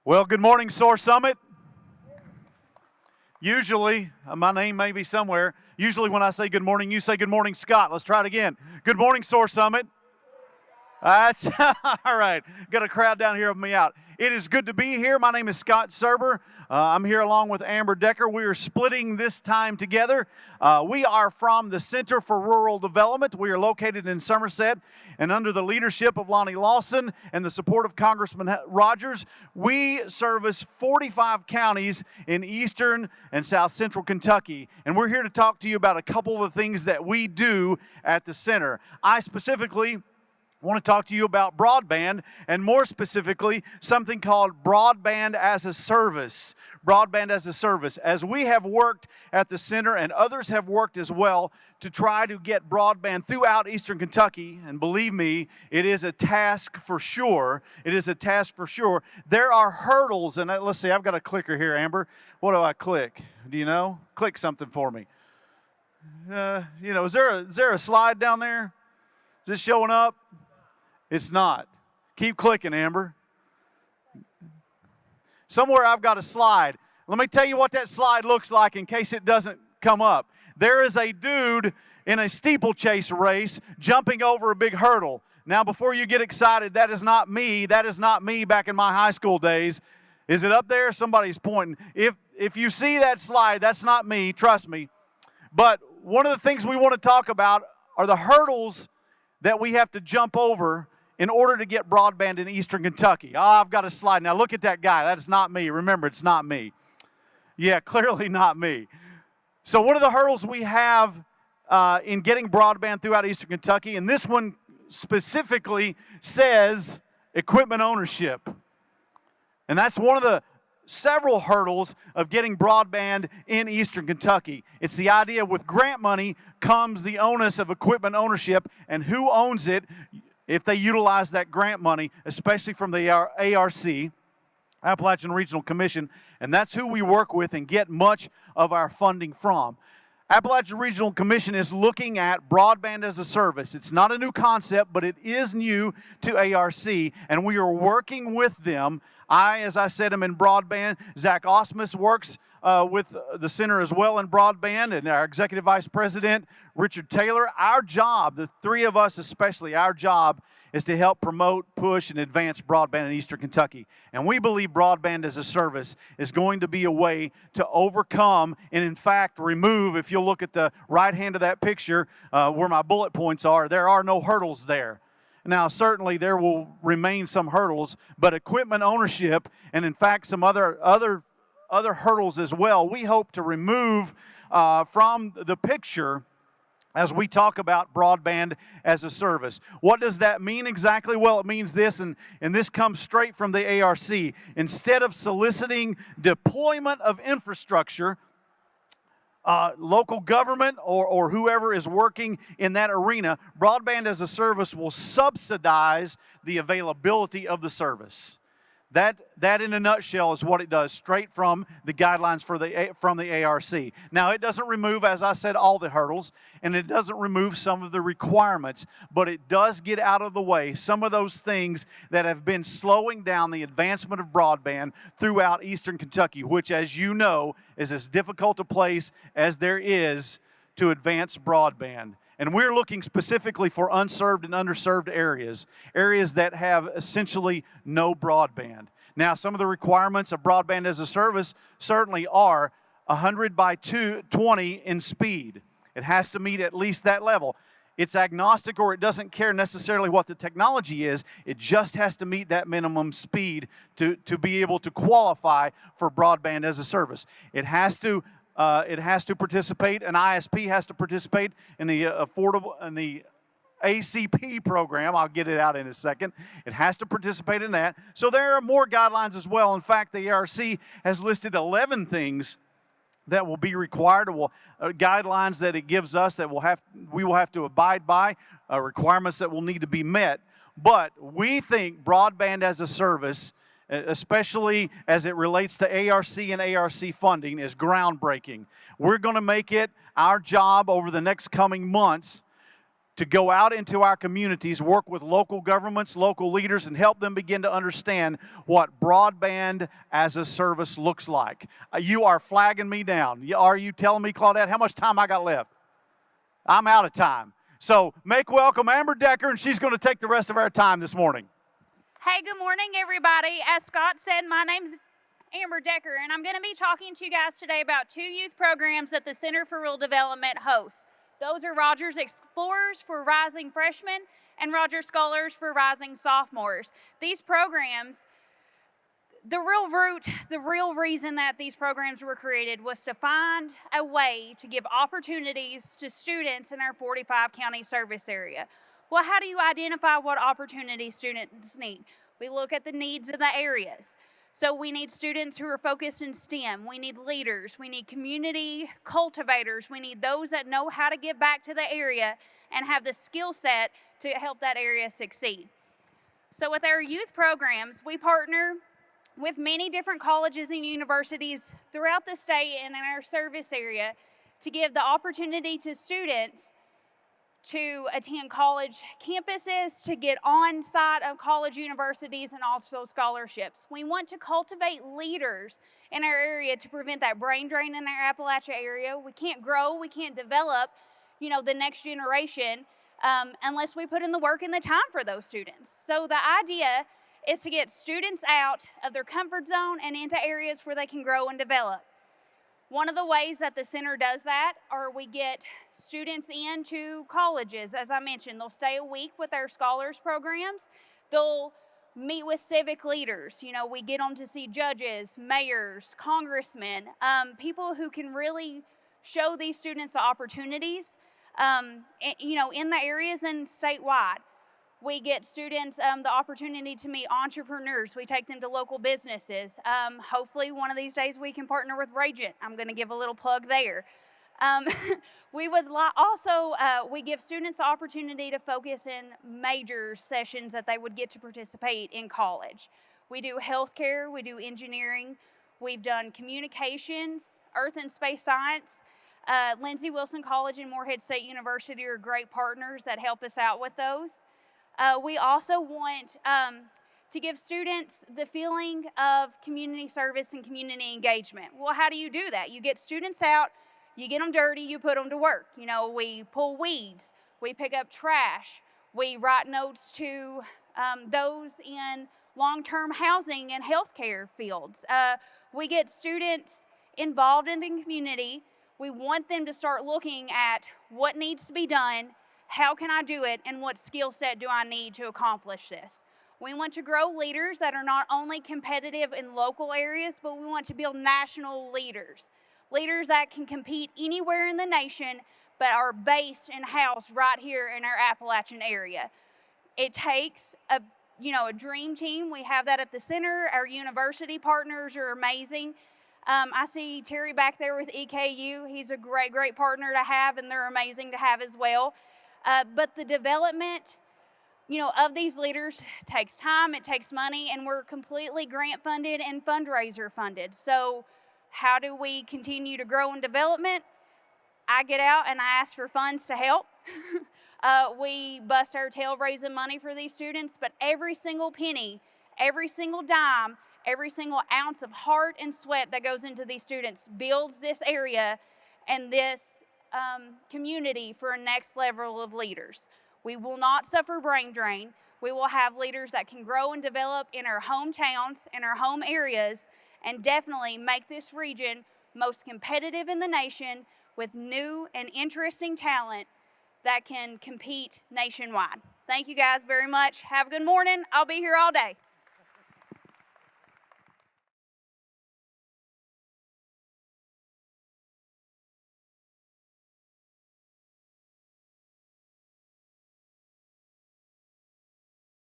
Well, good morning, SOAR Summit. Usually, my name may be somewhere. Usually when I say good morning, you say good morning, Scott. Let's try it again. Good morning, SOAR Summit. That's all right. Got a crowd down here helping me out. It is good to be here. My name is Scott Surber. I'm here along with Amber Decker. We are splitting this time together. We are from the Center for Rural Development. We are located in Somerset, and under the leadership of Lonnie Lawson and the support of Congressman Rogers, we service 45 counties in eastern and south central Kentucky. And we're here to talk to you about a couple of the things that we do at the center. I specifically want to talk to you about broadband, and more specifically, something called broadband as a service. Broadband as a service. As we have worked at the center, and others have worked as well, to try to get broadband throughout eastern Kentucky, and believe me, it is a task for sure. It is a task for sure. There are hurdles, and let's see, I've got a clicker here, Amber. What do I click? Do you know? Click something for me. Is there a slide down there? Is this showing up? It's not. Keep clicking, Amber. Somewhere I've got a slide. Let me tell you what that slide looks like in case it doesn't come up. There is a dude in a steeplechase race jumping over a big hurdle. Now, before you get excited, that is not me. That is not me back in my high school days. Is it up there? Somebody's pointing. If you see that slide, that's not me. Trust me. But one of the things we want to talk about are the hurdles that we have to jump over in order to get broadband in eastern Kentucky. I've got a slide. Now look at that guy. That's not me. Remember, it's not me. Yeah, clearly not me. So what are the hurdles we have in getting broadband throughout eastern Kentucky? And this one specifically says equipment ownership. And that's one of the several hurdles of getting broadband in eastern Kentucky. It's the idea with grant money comes the onus of equipment ownership, and who owns it if they utilize that grant money, especially from the ARC, Appalachian Regional Commission, and that's who we work with and get much of our funding from. Appalachian Regional Commission is looking at broadband as a service. It's not a new concept, but it is new to ARC, and we are working with them. As I said, am in broadband. Zach Osmus works with the center as well in broadband, and our Executive Vice President, Richard Taylor. Our job, the three of us especially, our job is to help promote, push, and advance broadband in eastern Kentucky. And we believe broadband as a service is going to be a way to overcome and, in fact, remove, if you'll look at the right hand of that picture where my bullet points are, there are no hurdles there. Now, certainly there will remain some hurdles, but equipment ownership and, in fact, some other hurdles as well, we hope to remove from the picture as we talk about broadband as a service. What does that mean exactly? Well, it means this, and this comes straight from the ARC. Instead of soliciting deployment of infrastructure, local government or whoever is working in that arena, broadband as a service will subsidize the availability of the service. That in a nutshell is what it does, straight from the guidelines from the ARC. Now, it doesn't remove, as I said, all the hurdles, and it doesn't remove some of the requirements, but it does get out of the way some of those things that have been slowing down the advancement of broadband throughout eastern Kentucky, which, as you know, is as difficult a place as there is to advance broadband. And we're looking specifically for unserved and underserved areas that have essentially no broadband. Now, some of the requirements of broadband as a service certainly are 100 by 220 in speed. It has to meet at least that level. It's agnostic, or it doesn't care necessarily what the technology is. It just has to meet that minimum speed to be able to qualify for broadband as a service. It has to participate, an ISP has to participate in the ACP program. I'll get it out in a second. It has to participate in that. So there are more guidelines as well. In fact, the ARC has listed 11 things that will be required, or guidelines that it gives us that we will have to abide by, requirements that will need to be met. But we think broadband as a service, especially as it relates to ARC and ARC funding, is groundbreaking. We're going to make it our job over the next coming months to go out into our communities, work with local governments, local leaders, and help them begin to understand what broadband as a service looks like. You are flagging me down. Are you telling me, Claudette, how much time I got left? I'm out of time. So make welcome Amber Decker, and she's going to take the rest of our time this morning. Hey, good morning, everybody. As Scott said, my name's Amber Decker, and I'm going to be talking to you guys today about 2 youth programs that the Center for Rural Development hosts. Those are Rogers Explorers for rising freshmen and Rogers Scholars for rising sophomores. These programs, the real reason that these programs were created was to find a way to give opportunities to students in our 45 county service area. Well, how do you identify what opportunities students need? We look at the needs of the areas. So we need students who are focused in STEM. We need leaders. We need community cultivators. We need those that know how to give back to the area and have the skill set to help that area succeed. So with our youth programs, we partner with many different colleges and universities throughout the state and in our service area to give the opportunity to students to attend college campuses, to get on site of college universities, and also scholarships. We want to cultivate leaders in our area to prevent that brain drain in our Appalachia area. We can't grow, we can't develop, the next generation unless we put in the work and the time for those students. So the idea is to get students out of their comfort zone and into areas where they can grow and develop. One of the ways that the center does that are we get students into colleges. As I mentioned, they'll stay a week with our scholars programs. They'll meet with civic leaders. We get them to see judges, mayors, congressmen, people who can really show these students the opportunities, in the areas and statewide. We get students the opportunity to meet entrepreneurs. We take them to local businesses. Hopefully one of these days we can partner with Ragent. I'm going to give a little plug there. We give students the opportunity to focus in major sessions that they would get to participate in college. We do healthcare, we do engineering, we've done communications, earth and space science. Lindsey Wilson College and Morehead State University are great partners that help us out with those. We also want to give students the feeling of community service and community engagement. Well, how do you do that? You get students out, you get them dirty, you put them to work. We pull weeds, we pick up trash, we write notes to those in long-term housing and healthcare fields. We get students involved in the community. We want them to start looking at what needs to be done, how can I do it, and what skill set do I need to accomplish this? We want to grow leaders that are not only competitive in local areas, but we want to build national leaders. Leaders that can compete anywhere in the nation, but are based and housed right here in our Appalachian area. It takes a dream team. We have that at the center. Our university partners are amazing. I see Terry back there with EKU. He's a great, great partner to have, and they're amazing to have as well. But the development, of these leaders takes time, it takes money, and we're completely grant funded and fundraiser funded. So how do we continue to grow in development? I get out and I ask for funds to help. We bust our tail raising money for these students, but every single penny, every single dime, every single ounce of heart and sweat that goes into these students builds this area and this community for a next level of leaders. We will not suffer brain drain. We will have leaders that can grow and develop in our hometowns, in our home areas, and definitely make this region most competitive in the nation with new and interesting talent that can compete nationwide. Thank you guys very much. Have a good morning. I'll be here all day.